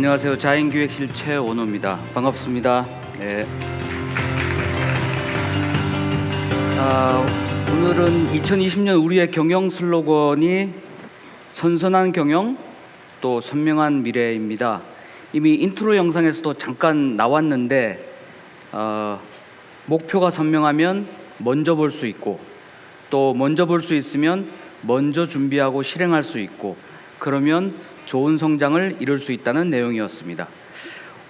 안녕하세요. 자연기획실 최원호입니다. 반갑습니다. 네. 오늘은 2020년 우리의 경영 슬로건이 선선한 경영 또 선명한 미래입니다. 이미 인트로 영상에서도 잠깐 나왔는데 목표가 선명하면 먼저 볼 수 있고 또 먼저 볼 수 있으면 먼저 준비하고 실행할 수 있고 그러면 좋은 성장을 이룰 수 있다는 내용이었습니다.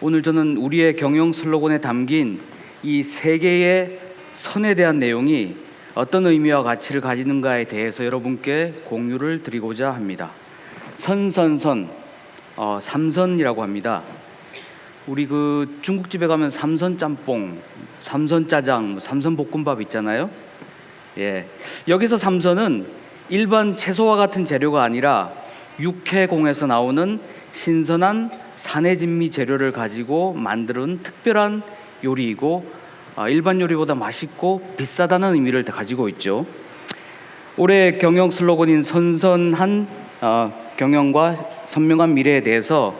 오늘 저는 우리의 경영 슬로건에 담긴 이 세 개의 선에 대한 내용이 어떤 의미와 가치를 가지는가에 대해서 여러분께 공유를 드리고자 합니다. 삼선이라고 합니다. 우리 중국집에 가면 삼선 짬뽕, 삼선 짜장, 삼선 볶음밥 있잖아요. 예, 여기서 삼선은 일반 채소와 같은 재료가 아니라 육해공에서 나오는 신선한 산해진미 재료를 가지고 만드는 특별한 요리이고 일반 요리보다 맛있고 비싸다는 의미를 가지고 있죠. 올해 경영 슬로건인 선선한 경영과 선명한 미래에 대해서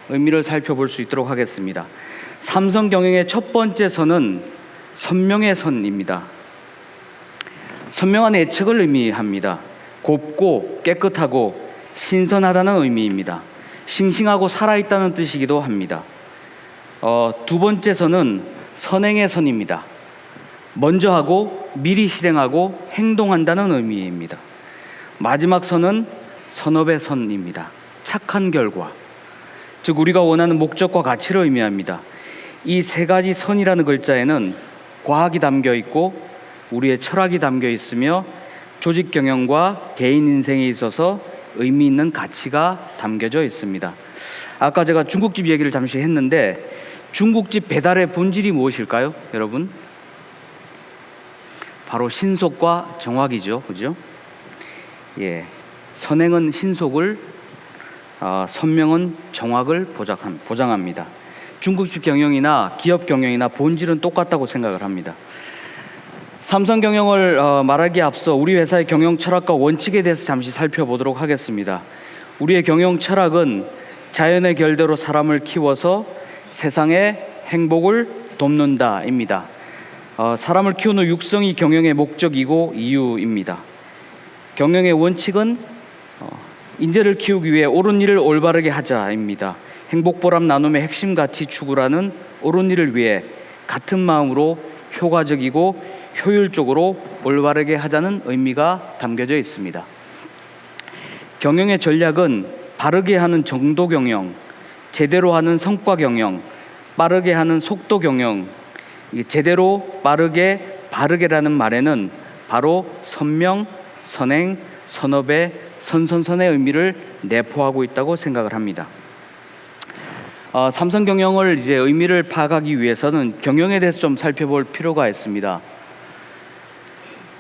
의미를 살펴볼 수 있도록 하겠습니다. 삼선 경영의 첫 번째 선은 선명의 선입니다. 선명한 예측을 의미합니다. 곱고 깨끗하고 신선하다는 의미입니다. 싱싱하고 살아있다는 뜻이기도 합니다. 두 번째 선은 선행의 선입니다. 먼저 하고 미리 실행하고 행동한다는 의미입니다. 마지막 선은 선업의 선입니다. 착한 결과, 즉 우리가 원하는 목적과 가치를 의미합니다. 이 세 가지 선이라는 글자에는 과학이 담겨 있고 우리의 철학이 담겨 있으며 조직 경영과 개인 인생에 있어서 의미 있는 가치가 담겨져 있습니다. 아까 제가 중국집 얘기를 잠시 했는데 중국집 배달의 본질이 무엇일까요, 여러분? 바로 신속과 정확이죠, 그죠? 예, 선행은 신속을, 선명은 정확을 보장합니다. 중국집 경영이나 기업 경영이나 본질은 똑같다고 생각을 합니다. 삼선 경영을 말하기에 앞서 우리 회사의 경영 철학과 원칙에 대해서 잠시 살펴보도록 하겠습니다. 우리의 경영 철학은 자연의 결대로 사람을 키워서 세상의 행복을 돕는다입니다. 사람을 키우는 육성이 경영의 목적이고 이유입니다. 경영의 원칙은 인재를 키우기 위해 옳은 일을 올바르게 하자입니다. 행복보람 나눔의 핵심 가치 추구라는 옳은 일을 위해 같은 마음으로 효과적이고 효율적으로 올바르게 하자는 의미가 담겨져 있습니다. 경영의 전략은 바르게 하는 정도 경영, 제대로 하는 성과 경영, 빠르게 하는 속도 경영. 제대로, 빠르게, 바르게라는 말에는 바로 선명, 선행, 선업의 선선선의 의미를 내포하고 있다고 생각을 합니다. 삼선 경영을 의미를 파악하기 위해서는 경영에 대해서 좀 살펴볼 필요가 있습니다.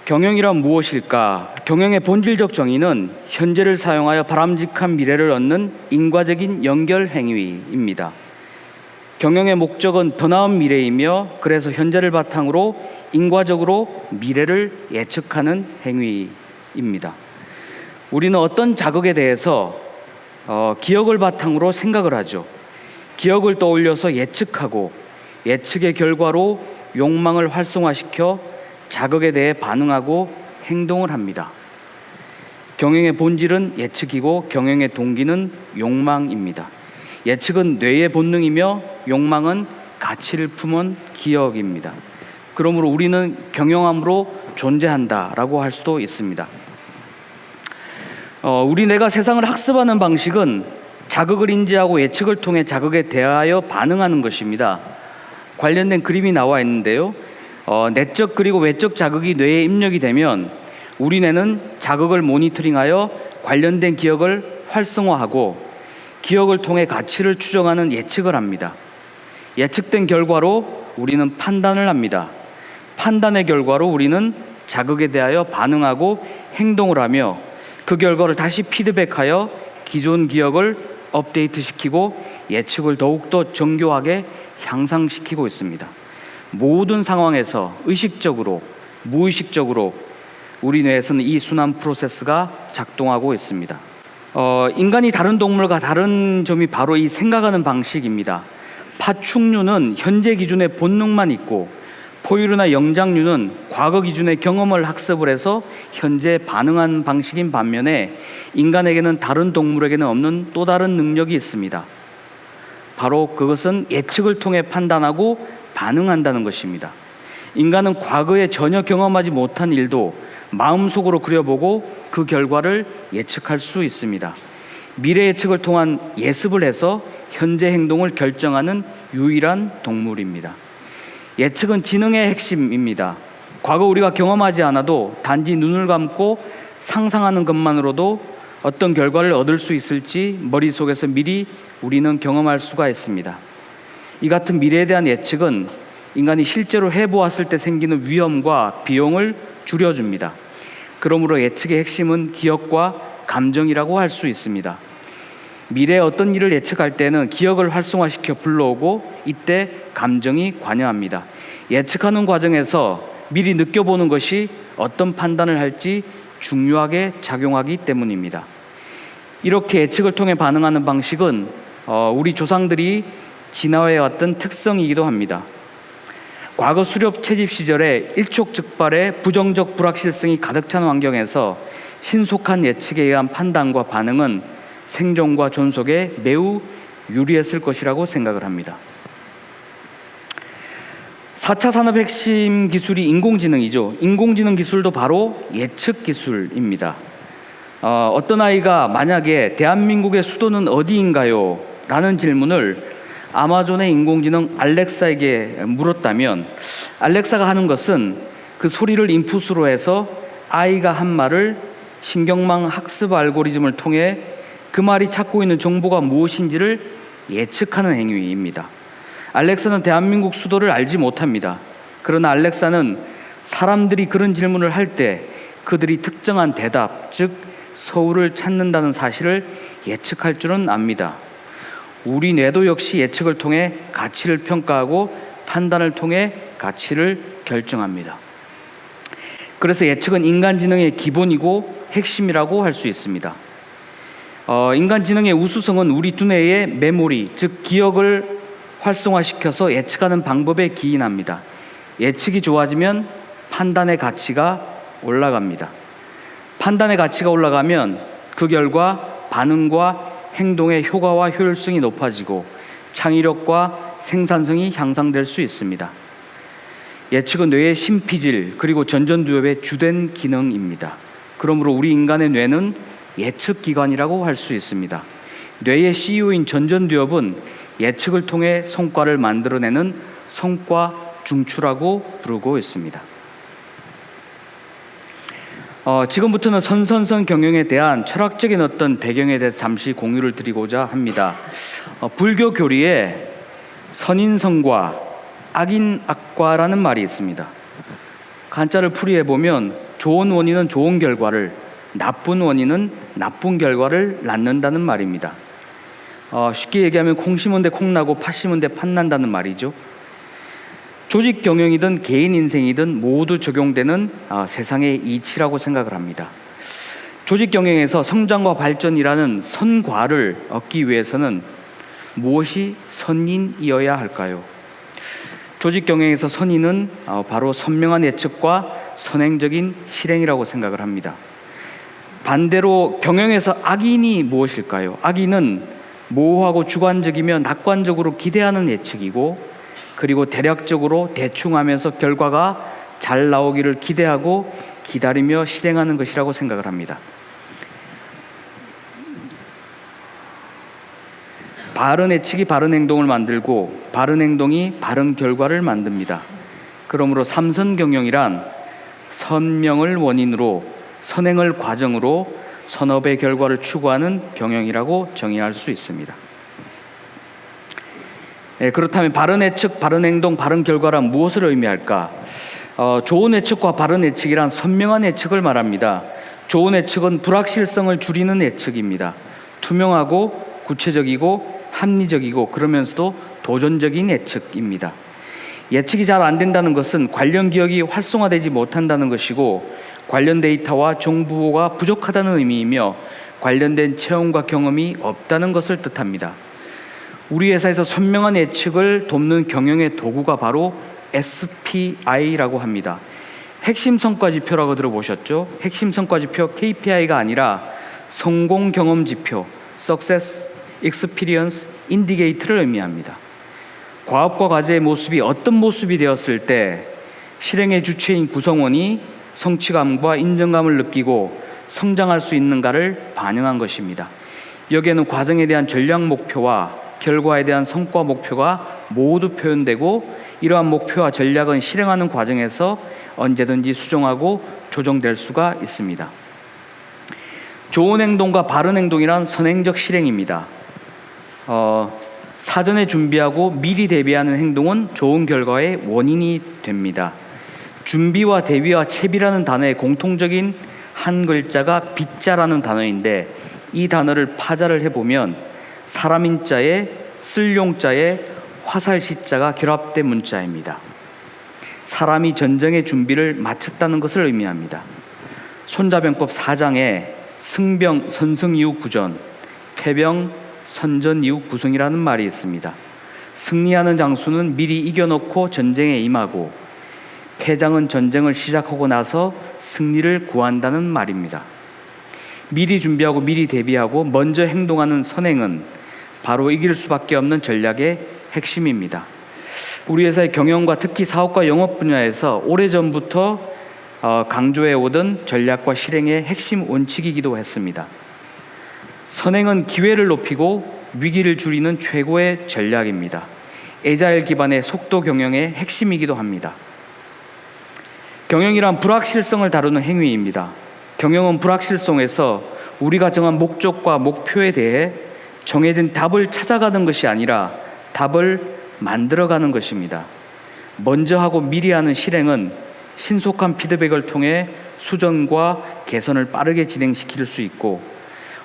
경영이란 무엇일까? 경영의 본질적 정의는 현재를 사용하여 바람직한 미래를 얻는 인과적인 연결 행위입니다. 경영의 목적은 더 나은 미래이며 그래서 현재를 바탕으로 인과적으로 미래를 예측하는 행위입니다. 우리는 어떤 자극에 대해서 기억을 바탕으로 생각을 하죠. 기억을 떠올려서 예측하고 예측의 결과로 욕망을 활성화시켜 자극에 대해 반응하고 행동을 합니다. 경영의 본질은 예측이고 경영의 동기는 욕망입니다. 예측은 뇌의 본능이며 욕망은 가치를 품은 기억입니다. 그러므로 우리는 경영함으로 존재한다라고 할 수도 있습니다. 우리 뇌가 세상을 학습하는 방식은 자극을 인지하고 예측을 통해 자극에 대하여 반응하는 것입니다. 관련된 그림이 나와 있는데요. 내적 그리고 외적 자극이 뇌에 입력이 되면 우리 뇌는 자극을 모니터링하여 관련된 기억을 활성화하고 기억을 통해 가치를 추정하는 예측을 합니다. 예측된 결과로 우리는 판단을 합니다. 판단의 결과로 우리는 자극에 대하여 반응하고 행동을 하며 그 결과를 다시 피드백하여 기존 기억을 업데이트시키고 예측을 더욱더 정교하게 향상시키고 있습니다. 모든 상황에서 의식적으로, 무의식적으로 우리 뇌에서는 이 순환 프로세스가 작동하고 있습니다. 인간이 다른 동물과 다른 점이 바로 이 생각하는 방식입니다. 파충류는 현재 기준의 본능만 있고 포유류나 영장류는 과거 기준의 경험을 학습을 해서 현재 반응하는 방식인 반면에 인간에게는 다른 동물에게는 없는 또 다른 능력이 있습니다. 바로 그것은 예측을 통해 판단하고 반응한다는 것입니다. 인간은 과거에 전혀 경험하지 못한 일도 마음속으로 그려보고 그 결과를 예측할 수 있습니다. 미래 예측을 통한 예습을 해서 현재 행동을 결정하는 유일한 동물입니다. 예측은 지능의 핵심입니다. 과거 우리가 경험하지 않아도 단지 눈을 감고 상상하는 것만으로도 어떤 결과를 얻을 수 있을지 머릿속에서 미리 우리는 경험할 수가 있습니다. 이 같은 미래에 대한 예측은 인간이 실제로 해보았을 때 생기는 위험과 비용을 줄여줍니다. 그러므로 예측의 핵심은 기억과 감정이라고 할 수 있습니다. 미래의 어떤 일을 예측할 때는 기억을 활성화시켜 불러오고 이때 감정이 관여합니다. 예측하는 과정에서 미리 느껴보는 것이 어떤 판단을 할지 중요하게 작용하기 때문입니다. 이렇게 예측을 통해 반응하는 방식은 우리 조상들이 진화해왔던 특성이기도 합니다. 과거 수렵 채집 시절에 일촉즉발의 부정적 불확실성이 가득 찬 환경에서 신속한 예측에 의한 판단과 반응은 생존과 존속에 매우 유리했을 것이라고 생각을 합니다. 4차 산업 핵심 기술이 인공지능이죠. 인공지능 기술도 바로 예측 기술입니다. 어떤 아이가 만약에 대한민국의 수도는 어디인가요? 라는 질문을 아마존의 인공지능 알렉사에게 물었다면 알렉사가 하는 것은 그 소리를 인풋으로 해서 아이가 한 말을 신경망 학습 알고리즘을 통해 그 말이 찾고 있는 정보가 무엇인지를 예측하는 행위입니다. 알렉사는 대한민국 수도를 알지 못합니다. 그러나 알렉사는 사람들이 그런 질문을 할 때 그들이 특정한 대답, 즉 서울을 찾는다는 사실을 예측할 줄은 압니다. 우리 뇌도 역시 예측을 통해 가치를 평가하고 판단을 통해 가치를 결정합니다. 그래서 예측은 인간지능의 기본이고 핵심이라고 할 수 있습니다. 인간지능의 우수성은 우리 두뇌의 메모리, 즉 기억을 활성화시켜서 예측하는 방법에 기인합니다. 예측이 좋아지면 판단의 가치가 올라갑니다. 판단의 가치가 올라가면 그 결과 반응과 행동의 효과와 효율성이 높아지고 창의력과 생산성이 향상될 수 있습니다. 예측은 뇌의 심피질 그리고 전전두엽의 주된 기능입니다. 그러므로 우리 인간의 뇌는 예측기관이라고 할 수 있습니다. 뇌의 CEO인 전전두엽은 예측을 통해 성과를 만들어내는 성과 중추라고 부르고 있습니다. 지금부터는 선선선 경영에 대한 철학적인 어떤 배경에 대해서 잠시 공유를 드리고자 합니다. 불교 교리에 선인성과 악인악과라는 말이 있습니다. 한자를 풀이해 보면 좋은 원인은 좋은 결과를, 나쁜 원인은 나쁜 결과를 낳는다는 말입니다. 쉽게 얘기하면 콩 심은 데 콩 나고 팥 심은 데 팥 난다는 말이죠. 조직 경영이든 개인 인생이든 모두 적용되는 세상의 이치라고 생각을 합니다. 조직 경영에서 성장과 발전이라는 선과를 얻기 위해서는 무엇이 선인이어야 할까요? 조직 경영에서 선인은 바로 선명한 예측과 선행적인 실행이라고 생각을 합니다. 반대로 경영에서 악인이 무엇일까요? 악인은 모호하고 주관적이며 낙관적으로 기대하는 예측이고 그리고 대략적으로 대충 하면서 결과가 잘 나오기를 기대하고 기다리며 실행하는 것이라고 생각을 합니다. 바른 예측이 바른 행동을 만들고 바른 행동이 바른 결과를 만듭니다. 그러므로 삼선 경영이란 선명을 원인으로 선행을 과정으로 선업의 결과를 추구하는 경영이라고 정의할 수 있습니다. 그렇다면 바른 예측, 바른 행동, 바른 결과란 무엇을 의미할까? 좋은 예측과 바른 예측이란 선명한 예측을 말합니다. 좋은 예측은 불확실성을 줄이는 예측입니다. 투명하고 구체적이고 합리적이고 그러면서도 도전적인 예측입니다. 예측이 잘 안 된다는 것은 관련 기억이 활성화되지 못한다는 것이고 관련 데이터와 정보가 부족하다는 의미이며 관련된 체험과 경험이 없다는 것을 뜻합니다. 우리 회사에서 선명한 예측을 돕는 경영의 도구가 바로 SPI라고 합니다. 핵심 성과 지표라고 들어보셨죠? 핵심 성과 지표 KPI가 아니라 성공 경험 지표 Success Experience Indicator를 의미합니다. 과업과 과제의 모습이 어떤 모습이 되었을 때 실행의 주체인 구성원이 성취감과 인정감을 느끼고 성장할 수 있는가를 반영한 것입니다. 여기에는 과정에 대한 전략 목표와 결과에 대한 성과 목표가 모두 표현되고 이러한 목표와 전략은 실행하는 과정에서 언제든지 수정하고 조정될 수가 있습니다. 좋은 행동과 바른 행동이란 선행적 실행입니다. 사전에 준비하고 미리 대비하는 행동은 좋은 결과의 원인이 됩니다. 준비와 대비와 채비라는 단어의 공통적인 한 글자가 빗자라는 단어인데 이 단어를 파자를 해보면 사람인자에 쓸용자에 화살시자가 결합된 문자입니다. 사람이 전쟁의 준비를 마쳤다는 것을 의미합니다. 손자병법 4장에 승병 선승 이후 구전, 패병 선전 이후 구승이라는 말이 있습니다. 승리하는 장수는 미리 이겨놓고 전쟁에 임하고 패장은 전쟁을 시작하고 나서 승리를 구한다는 말입니다. 미리 준비하고 미리 대비하고 먼저 행동하는 선행은 바로 이길 수밖에 없는 전략의 핵심입니다. 우리 회사의 경영과 특히 사업과 영업 분야에서 오래전부터 강조해 오던 전략과 실행의 핵심 원칙이기도 했습니다. 선행은 기회를 높이고 위기를 줄이는 최고의 전략입니다. 애자일 기반의 속도 경영의 핵심이기도 합니다. 경영이란 불확실성을 다루는 행위입니다. 경영은 불확실성에서 우리가 정한 목적과 목표에 대해 정해진 답을 찾아가는 것이 아니라 답을 만들어가는 것입니다. 먼저 하고 미리 하는 실행은 신속한 피드백을 통해 수정과 개선을 빠르게 진행시킬 수 있고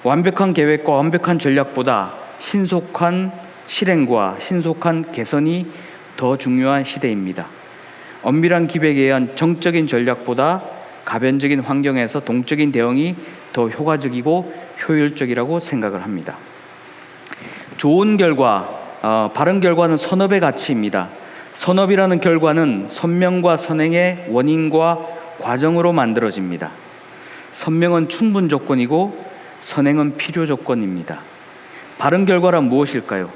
완벽한 계획과 완벽한 전략보다 신속한 실행과 신속한 개선이 더 중요한 시대입니다. 엄밀한 기획에 의한 정적인 전략보다 가변적인 환경에서 동적인 대응이 더 효과적이고 효율적이라고 생각을 합니다. 좋은 결과, 바른 결과는 선업의 가치입니다. 선업이라는 결과는 선명과 선행의 원인과 과정으로 만들어집니다. 선명은 충분 조건이고 선행은 필요 조건입니다. 바른 결과란 무엇일까요?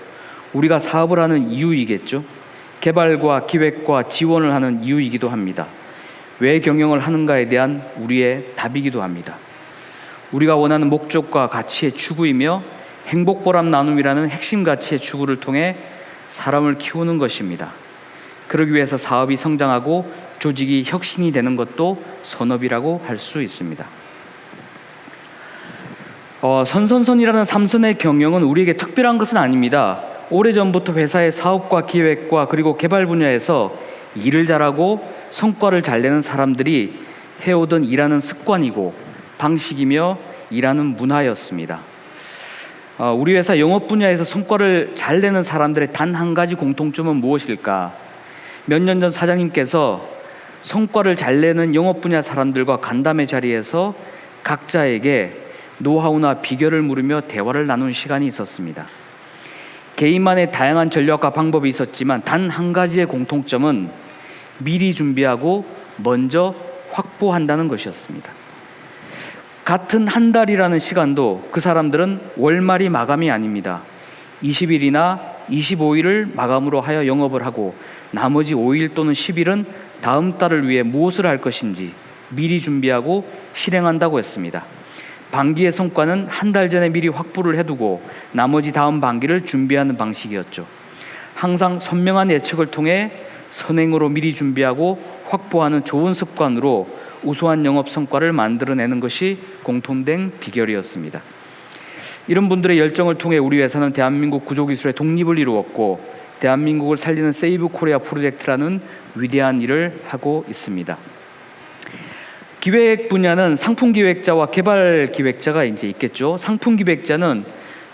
우리가 사업을 하는 이유이겠죠. 개발과 기획과 지원을 하는 이유이기도 합니다. 왜 경영을 하는가에 대한 우리의 답이기도 합니다. 우리가 원하는 목적과 가치의 추구이며 행복 보람 나눔이라는 핵심 가치의 추구를 통해 사람을 키우는 것입니다. 그러기 위해서 사업이 성장하고 조직이 혁신이 되는 것도 선업이라고 할 수 있습니다. 선선선이라는 삼선의 경영은 우리에게 특별한 것은 아닙니다. 오래전부터 회사의 사업과 기획과 그리고 개발 분야에서 일을 잘하고 성과를 잘 내는 사람들이 해오던 일하는 습관이고 방식이며 일하는 문화였습니다. 우리 회사 영업 분야에서 성과를 잘 내는 사람들의 단 한 가지 공통점은 무엇일까? 몇 년 전 사장님께서 성과를 잘 내는 영업 분야 사람들과 간담회 자리에서 각자에게 노하우나 비결을 물으며 대화를 나눈 시간이 있었습니다. 개인만의 다양한 전략과 방법이 있었지만 단 한 가지의 공통점은 미리 준비하고 먼저 확보한다는 것이었습니다. 같은 한 달이라는 시간도 그 사람들은 월말이 마감이 아닙니다. 20일이나 25일을 마감으로 하여 영업을 하고 나머지 5일 또는 10일은 다음 달을 위해 무엇을 할 것인지 미리 준비하고 실행한다고 했습니다. 반기의 성과는 한 달 전에 미리 확보를 해두고 나머지 다음 반기를 준비하는 방식이었죠. 항상 선명한 예측을 통해 선행으로 미리 준비하고 확보하는 좋은 습관으로 우수한 영업 성과를 만들어내는 것이 공통된 비결이었습니다. 이런 분들의 열정을 통해 우리 회사는 대한민국 구조기술의 독립을 이루었고 대한민국을 살리는 세이브 코리아 프로젝트라는 위대한 일을 하고 있습니다. 기획 분야는 상품 기획자와 개발 기획자가 이제 있겠죠. 상품 기획자는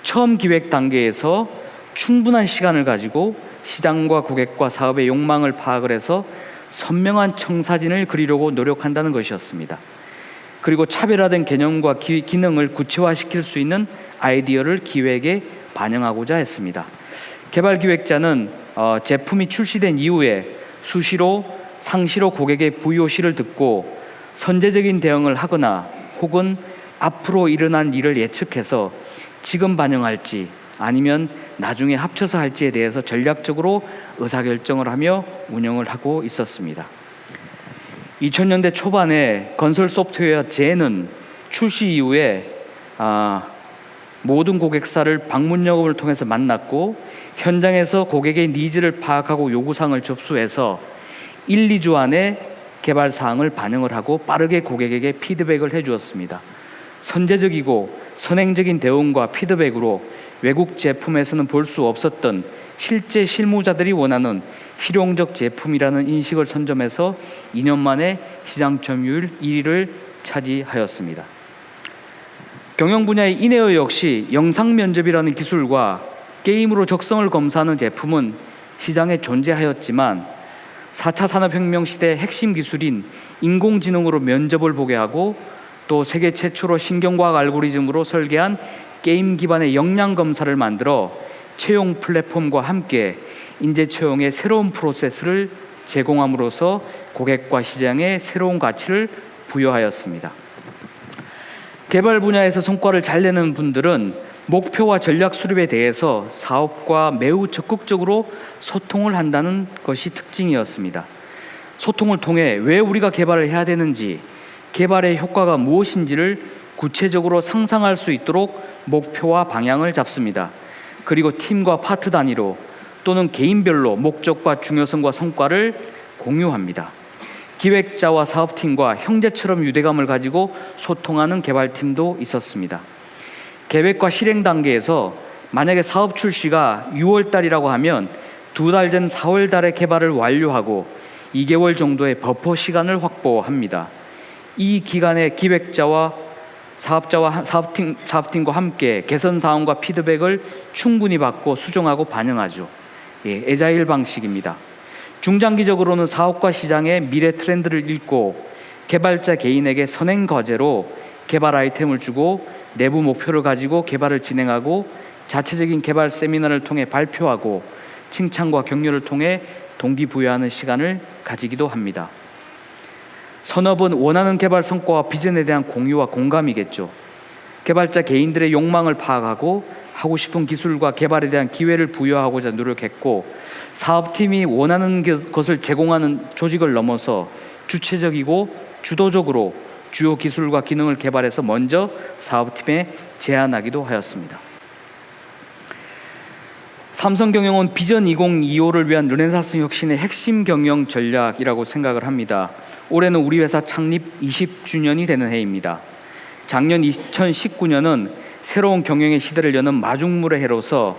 처음 기획 단계에서 충분한 시간을 가지고 시장과 고객과 사업의 욕망을 파악을 해서 선명한 청사진을 그리려고 노력한다는 것이었습니다. 그리고 차별화된 개념과 기능을 구체화시킬 수 있는 아이디어를 기획에 반영하고자 했습니다. 개발 기획자는 제품이 출시된 이후에 수시로 상시로 고객의 VOC를 듣고 선제적인 대응을 하거나 혹은 앞으로 일어난 일을 예측해서 지금 반영할지 아니면 나중에 합쳐서 할지에 대해서 전략적으로 의사결정을 하며 운영을 하고 있었습니다. 2000년대 초반에 건설 소프트웨어 제는 출시 이후에 모든 고객사를 방문 영업을 통해서 만났고 현장에서 고객의 니즈를 파악하고 요구사항을 접수해서 1, 2주 안에 개발 사항을 반영을 하고 빠르게 고객에게 피드백을 해주었습니다. 선제적이고 선행적인 대응과 피드백으로 외국 제품에서는 볼 수 없었던 실제 실무자들이 원하는 실용적 제품이라는 인식을 선점해서 2년 만에 시장 점유율 1위를 차지하였습니다. 경영 분야의 이내어 역시 영상 면접이라는 기술과 게임으로 적성을 검사하는 제품은 시장에 존재하였지만 4차 산업혁명 시대의 핵심 기술인 인공지능으로 면접을 보게 하고 또 세계 최초로 신경과학 알고리즘으로 설계한 게임 기반의 역량 검사를 만들어 채용 플랫폼과 함께 인재 채용의 새로운 프로세스를 제공함으로써 고객과 시장에 새로운 가치를 부여하였습니다. 개발 분야에서 성과를 잘 내는 분들은 목표와 전략 수립에 대해서 사업과 매우 적극적으로 소통을 한다는 것이 특징이었습니다. 소통을 통해 왜 우리가 개발을 해야 되는지, 개발의 효과가 무엇인지를 구체적으로 상상할 수 있도록 목표와 방향을 잡습니다. 그리고 팀과 파트 단위로 또는 개인별로 목적과 중요성과 성과를 공유합니다. 기획자와 사업팀과 형제처럼 유대감을 가지고 소통하는 개발팀도 있었습니다. 계획과 실행 단계에서 만약에 사업 출시가 6월 달이라고 하면 2달 전 4월 달에 개발을 완료하고 2개월 정도의 버퍼 시간을 확보합니다. 이 기간에 기획자와 사업팀과 함께 개선 사항과 피드백을 충분히 받고 수정하고 반영하죠. 애자일 방식입니다. 중장기적으로는 사업과 시장의 미래 트렌드를 읽고 개발자 개인에게 선행 과제로 개발 아이템을 주고 내부 목표를 가지고 개발을 진행하고 자체적인 개발 세미나를 통해 발표하고 칭찬과 격려를 통해 동기부여하는 시간을 가지기도 합니다. 선업은 원하는 개발 성과와 비전에 대한 공유와 공감이겠죠. 개발자 개인들의 욕망을 파악하고 하고 싶은 기술과 개발에 대한 기회를 부여하고자 노력했고, 사업팀이 원하는 것을 제공하는 조직을 넘어서 주체적이고 주도적으로 주요 기술과 기능을 개발해서 먼저 사업팀에 제안하기도 하였습니다. 삼성경영은 비전 2025를 위한 르네상스 혁신의 핵심 경영 전략이라고 생각을 합니다. 올해는 우리 회사 창립 20주년이 되는 해입니다. 작년 2019년은 새로운 경영의 시대를 여는 마중물의 해로서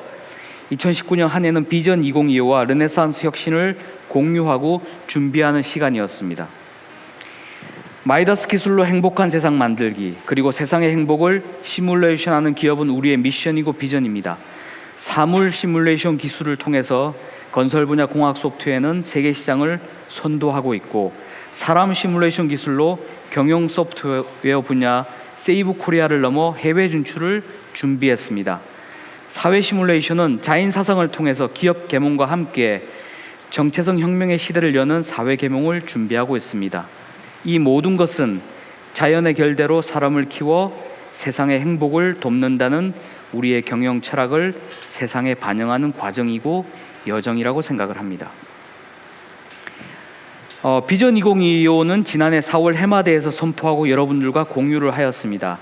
2019년 한 해는 비전 2025와 르네상스 혁신을 공유하고 준비하는 시간이었습니다. 마이다스 기술로 행복한 세상 만들기, 그리고 세상의 행복을 시뮬레이션하는 기업은 우리의 미션이고 비전입니다. 사물 시뮬레이션 기술을 통해서 건설 분야 공학 소프트웨어는 세계 시장을 선도하고 있고, 사람 시뮬레이션 기술로 경영 소프트웨어 분야 세이브 코리아를 넘어 해외 진출을 준비했습니다. 사회 시뮬레이션은 자인 사상을 통해서 기업 계몽과 함께 정체성 혁명의 시대를 여는 사회 계몽을 준비하고 있습니다. 이 모든 것은 자연의 결대로 사람을 키워 세상의 행복을 돕는다는 우리의 경영 철학을 세상에 반영하는 과정이고 여정이라고 생각을 합니다. 비전 2025는 지난해 4월 해마대에서 선포하고 여러분들과 공유를 하였습니다.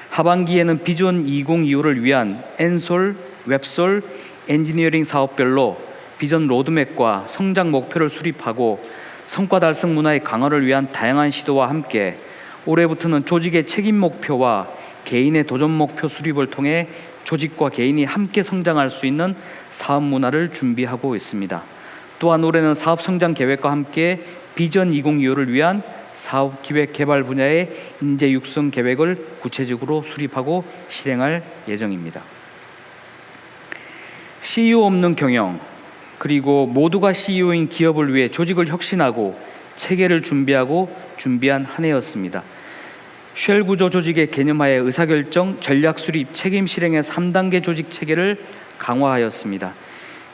하반기에는 비전 2025를 위한 엔솔, 웹솔, 엔지니어링 사업별로 비전 로드맵과 성장 목표를 수립하고 성과 달성 문화의 강화를 위한 다양한 시도와 함께 올해부터는 조직의 책임 목표와 개인의 도전 목표 수립을 통해 조직과 개인이 함께 성장할 수 있는 사업 문화를 준비하고 있습니다. 또한 올해는 사업 성장 계획과 함께 비전 2025를 위한 사업 기획 개발 분야의 인재 육성 계획을 구체적으로 수립하고 실행할 예정입니다. CEO 없는 경영, 그리고 모두가 CEO인 기업을 위해 조직을 혁신하고 체계를 준비한 한 해였습니다. 쉘 구조 조직의 개념하에 의사결정, 전략 수립, 책임 실행의 3단계 조직 체계를 강화하였습니다.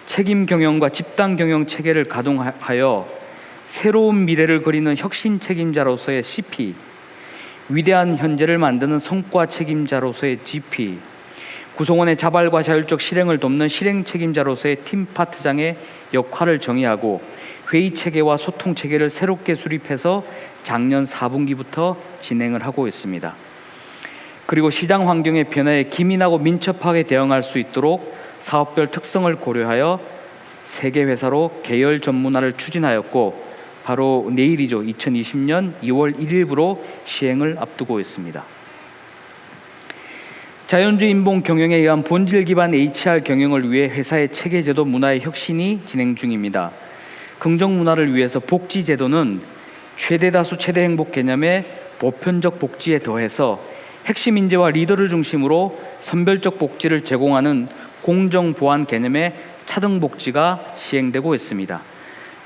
책임 경영과 집단 경영 체계를 가동하여 새로운 미래를 그리는 혁신 책임자로서의 CP, 위대한 현재를 만드는 성과 책임자로서의 GP, 구성원의 자발과 자율적 실행을 돕는 실행 책임자로서의 팀 파트장의 역할을 정의하고 회의 체계와 소통 체계를 새롭게 수립해서 작년 4분기부터 진행을 하고 있습니다. 그리고 시장 환경의 변화에 기민하고 민첩하게 대응할 수 있도록 사업별 특성을 고려하여 세계 회사로 계열 전문화를 추진하였고 바로 내일이죠. 2020년 2월 1일부로 시행을 앞두고 있습니다. 자연주의 인본 경영에 의한 본질 기반 HR 경영을 위해 회사의 체계 제도 문화의 혁신이 진행 중입니다. 긍정 문화를 위해서 복지 제도는 최대 다수 최대 행복 개념의 보편적 복지에 더해서 핵심 인재와 리더를 중심으로 선별적 복지를 제공하는 공정 보완 개념의 차등 복지가 시행되고 있습니다.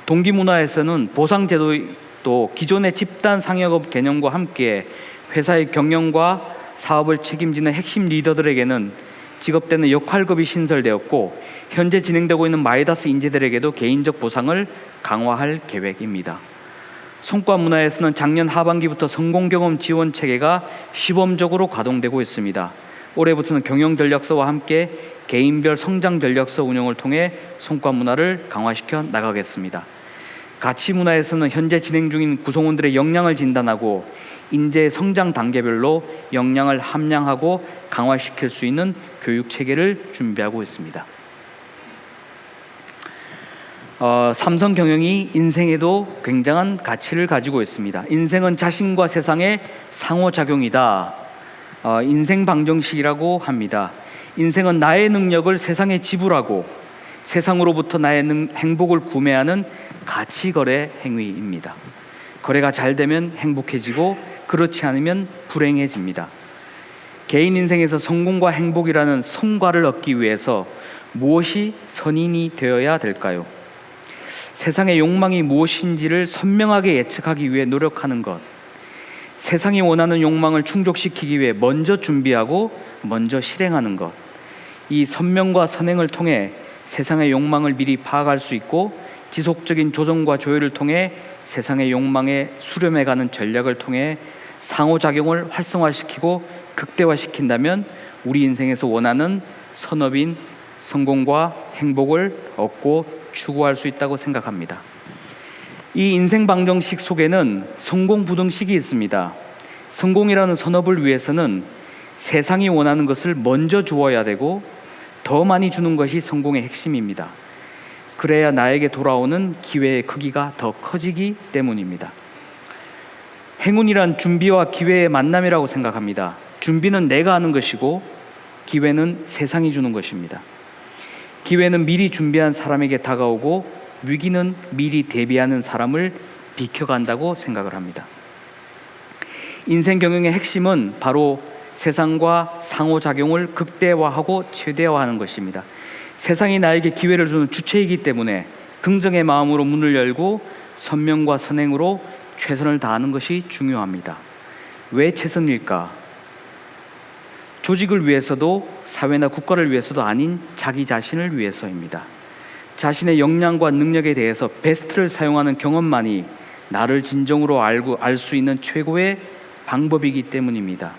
동기 문화에서는 보상 제도도 기존의 집단 상여급 개념과 함께 회사의 경영과 사업을 책임지는 핵심 리더들에게는 지급되는 역할급이 신설되었고 현재 진행되고 있는 마이다스 인재들에게도 개인적 보상을 강화할 계획입니다. 성과 문화에서는 작년 하반기부터 성공경험 지원 체계가 시범적으로 가동되고 있습니다. 올해부터는 경영전략서와 함께 개인별 성장전략서 운영을 통해 성과 문화를 강화시켜 나가겠습니다. 가치 문화에서는 현재 진행 중인 구성원들의 역량을 진단하고 인재의 성장 단계별로 역량을 함량하고 강화시킬 수 있는 교육 체계를 준비하고 있습니다. 삼성 경영이 인생에도 굉장한 가치를 가지고 있습니다. 인생은 자신과 세상의 상호작용이다. 인생 방정식이라고 합니다. 인생은 나의 능력을 세상에 지불하고 세상으로부터 나의 행복을 구매하는 가치거래 행위입니다. 거래가 잘 되면 행복해지고 그렇지 않으면 불행해집니다. 개인 인생에서 성공과 행복이라는 성과를 얻기 위해서 무엇이 선인이 되어야 될까요? 세상의 욕망이 무엇인지를 선명하게 예측하기 위해 노력하는 것, 세상이 원하는 욕망을 충족시키기 위해 먼저 준비하고 먼저 실행하는 것, 이 선명과 선행을 통해 세상의 욕망을 미리 파악할 수 있고 지속적인 조정과 조율을 통해 세상의 욕망에 수렴해가는 전략을 통해 상호작용을 활성화시키고 극대화시킨다면 우리 인생에서 원하는 선업인 성공과 행복을 얻고 추구할 수 있다고 생각합니다. 이 인생 방정식 속에는 성공 부등식이 있습니다. 성공이라는 선업을 위해서는 세상이 원하는 것을 먼저 주어야 되고 더 많이 주는 것이 성공의 핵심입니다. 그래야 나에게 돌아오는 기회의 크기가 더 커지기 때문입니다. 행운이란 준비와 기회의 만남이라고 생각합니다. 준비는 내가 하는 것이고 기회는 세상이 주는 것입니다. 기회는 미리 준비한 사람에게 다가오고 위기는 미리 대비하는 사람을 비켜간다고 생각을 합니다. 인생 경영의 핵심은 바로 세상과 상호작용을 극대화하고 최대화하는 것입니다. 세상이 나에게 기회를 주는 주체이기 때문에 긍정의 마음으로 문을 열고 선명과 선행으로 최선을 다하는 것이 중요합니다. 왜 최선일까? 조직을 위해서도 사회나 국가를 위해서도 아닌 자기 자신을 위해서입니다. 자신의 역량과 능력에 대해서 베스트를 사용하는 경험만이 나를 진정으로 알고 알 수 있는 최고의 방법이기 때문입니다.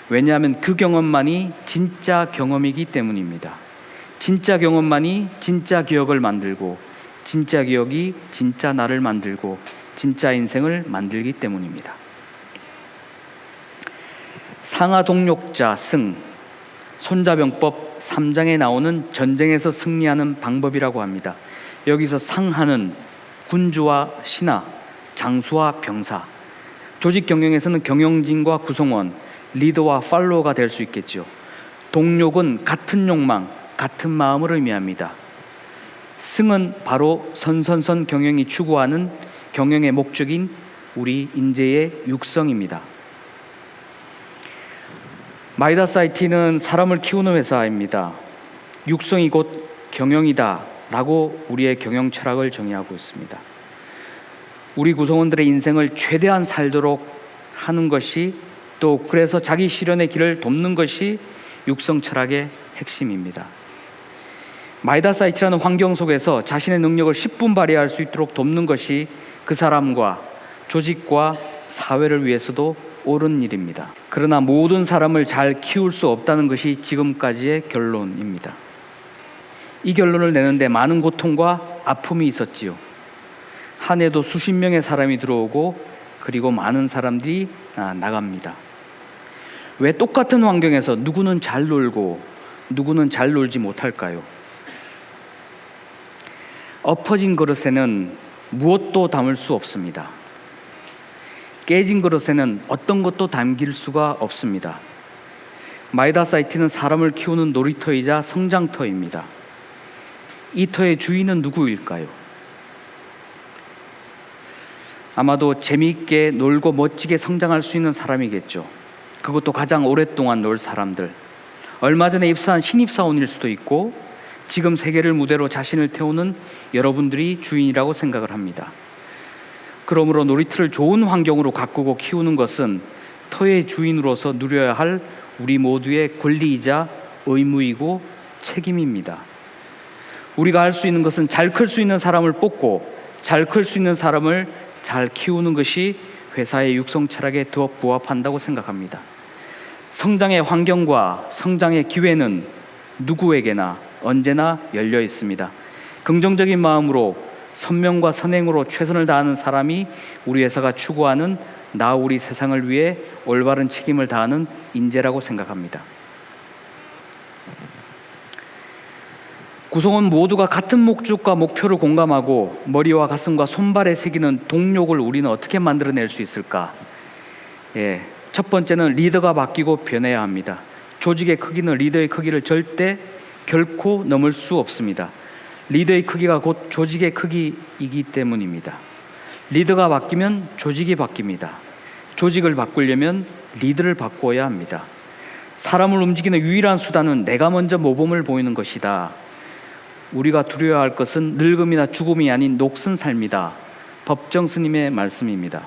왜냐하면 그 경험만이 진짜 경험이기 때문입니다. 진짜 경험만이 진짜 기억을 만들고 진짜 기억이 진짜 나를 만들고 진짜 인생을 만들기 때문입니다. 상하동력자 승, 손자병법 3장에 나오는 전쟁에서 승리하는 방법이라고 합니다. 여기서 상하는 군주와 신하, 장수와 병사, 조직 경영에서는 경영진과 구성원, 리더와 팔로워가 될 수 있겠죠. 동력은 같은 욕망, 같은 마음을 의미합니다. 승은 바로 선선선 경영이 추구하는 경영의 목적인 우리 인재의 육성입니다. 마이다스 IT는 사람을 키우는 회사입니다. 육성이 곧 경영이다 라고 우리의 경영 철학을 정의하고 있습니다. 우리 구성원들의 인생을 최대한 살도록 하는 것이 또 그래서 자기 실현의 길을 돕는 것이 육성 철학의 핵심입니다. 마이다사이트라는 환경 속에서 자신의 능력을 10분 발휘할 수 있도록 돕는 것이 그 사람과 조직과 사회를 위해서도 옳은 일입니다. 그러나 모든 사람을 잘 키울 수 없다는 것이 지금까지의 결론입니다. 이 결론을 내는데 많은 고통과 아픔이 있었지요. 한 해도 수십 명의 사람이 들어오고 그리고 많은 사람들이 나갑니다. 왜 똑같은 환경에서 누구는 잘 놀고 누구는 잘 놀지 못할까요? 엎어진 그릇에는 무엇도 담을 수 없습니다. 깨진 그릇에는 어떤 것도 담길 수가 없습니다. 마이다사이트는 사람을 키우는 놀이터이자 성장터입니다. 이 터의 주인은 누구일까요? 아마도 재미있게 놀고 멋지게 성장할 수 있는 사람이겠죠. 그것도 가장 오랫동안 놀 사람들. 얼마 전에 입사한 신입사원일 수도 있고 지금 세계를 무대로 자신을 태우는 여러분들이 주인이라고 생각을 합니다. 그러므로 놀이터를 좋은 환경으로 가꾸고 키우는 것은 터의 주인으로서 누려야 할 우리 모두의 권리이자 의무이고 책임입니다. 우리가 할 수 있는 것은 잘 클 수 있는 사람을 뽑고 잘 클 수 있는 사람을 잘 키우는 것이 회사의 육성 철학에 더 부합한다고 생각합니다. 성장의 환경과 성장의 기회는 누구에게나 언제나 열려 있습니다. 긍정적인 마음으로 선명과 선행으로 최선을 다하는 사람이 우리 회사가 추구하는 나 우리 세상을 위해 올바른 책임을 다하는 인재라고 생각합니다. 구성원 모두가 같은 목적과 목표를 공감하고 머리와 가슴과 손발에 새기는 동력을 우리는 어떻게 만들어낼 수 있을까? 첫 번째는 리더가 바뀌고 변해야 합니다. 조직의 크기는 리더의 크기를 결코 넘을 수 없습니다. 리더의 크기가 곧 조직의 크기이기 때문입니다. 리더가 바뀌면 조직이 바뀝니다. 조직을 바꾸려면 리더를 바꿔야 합니다. 사람을 움직이는 유일한 수단은 내가 먼저 모범을 보이는 것이다. 우리가 두려워할 것은 늙음이나 죽음이 아닌 녹슨 삶이다. 법정 스님의 말씀입니다.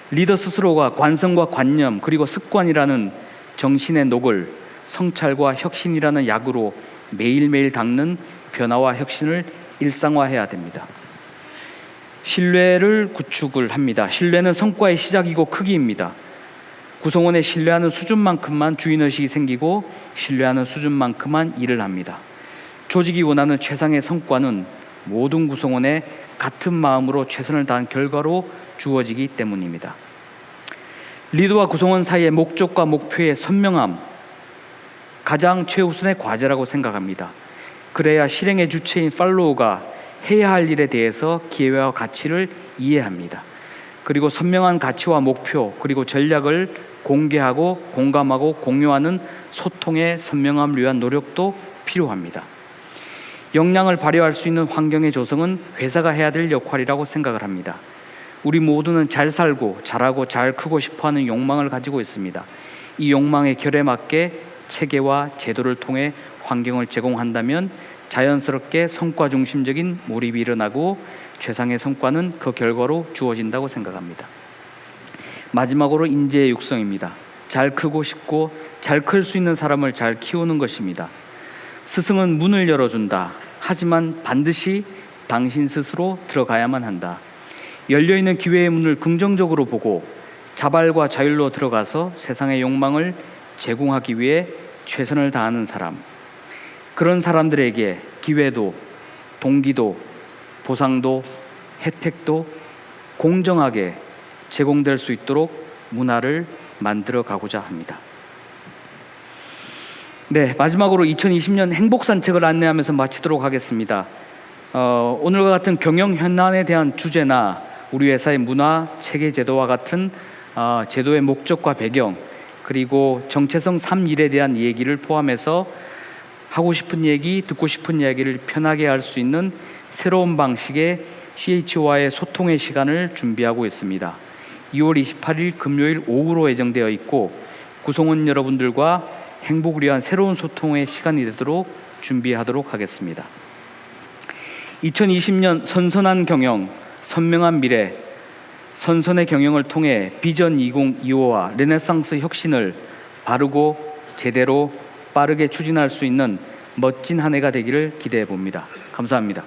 리더 스스로가 관성과 관념 그리고 습관이라는 정신의 녹을 성찰과 혁신이라는 약으로 매일매일 닦는 변화와 혁신을 일상화해야 됩니다. 신뢰를 구축을 합니다. 신뢰는 성과의 시작이고 크기입니다. 구성원의 신뢰하는 수준만큼만 주인의식이 생기고 신뢰하는 수준만큼만 일을 합니다. 조직이 원하는 최상의 성과는 모든 구성원의 같은 마음으로 최선을 다한 결과로 주어지기 때문입니다. 리더와 구성원 사이의 목적과 목표의 선명함, 가장 최우선의 과제라고 생각합니다. 그래야 실행의 주체인 팔로우가 해야 할 일에 대해서 기회와 가치를 이해합니다. 그리고 선명한 가치와 목표 그리고 전략을 공개하고 공감하고 공유하는 소통의 선명함을 위한 노력도 필요합니다. 역량을 발휘할 수 있는 환경의 조성은 회사가 해야 될 역할이라고 생각을 합니다. 우리 모두는 잘 살고 잘하고 잘 크고 싶어하는 욕망을 가지고 있습니다. 이 욕망의 결에 맞게 체계와 제도를 통해 환경을 제공한다면 자연스럽게 성과 중심적인 몰입이 일어나고 최상의 성과는 그 결과로 주어진다고 생각합니다. 마지막으로 인재의 육성입니다. 잘 크고 싶고 잘 클 수 있는 사람을 잘 키우는 것입니다. 스승은 문을 열어준다. 하지만 반드시 당신 스스로 들어가야만 한다. 열려있는 기회의 문을 긍정적으로 보고 자발과 자율로 들어가서 세상의 욕망을 제공하기 위해 최선을 다하는 사람, 그런 사람들에게 기회도 동기도 보상도 혜택도 공정하게 제공될 수 있도록 문화를 만들어 가고자 합니다. 마지막으로 2020년 행복산책을 안내하면서 마치도록 하겠습니다. 오늘과 같은 경영 현안에 대한 주제나 우리 회사의 문화, 체계, 제도와 같은 제도의 목적과 배경 그리고 정체성 3일에 대한 얘기를 포함해서 하고 싶은 얘기, 듣고 싶은 이야기를 편하게 할 수 있는 새로운 방식의 CH와의 소통의 시간을 준비하고 있습니다. 2월 28일 금요일 오후로 예정되어 있고 구성원 여러분들과 행복을 위한 새로운 소통의 시간이 되도록 준비하도록 하겠습니다. 2020년 선선한 경영, 선명한 미래, 선선의 경영을 통해 비전 2025와 르네상스 혁신을 바르고 제대로 빠르게 추진할 수 있는 멋진 한 해가 되기를 기대해 봅니다. 감사합니다.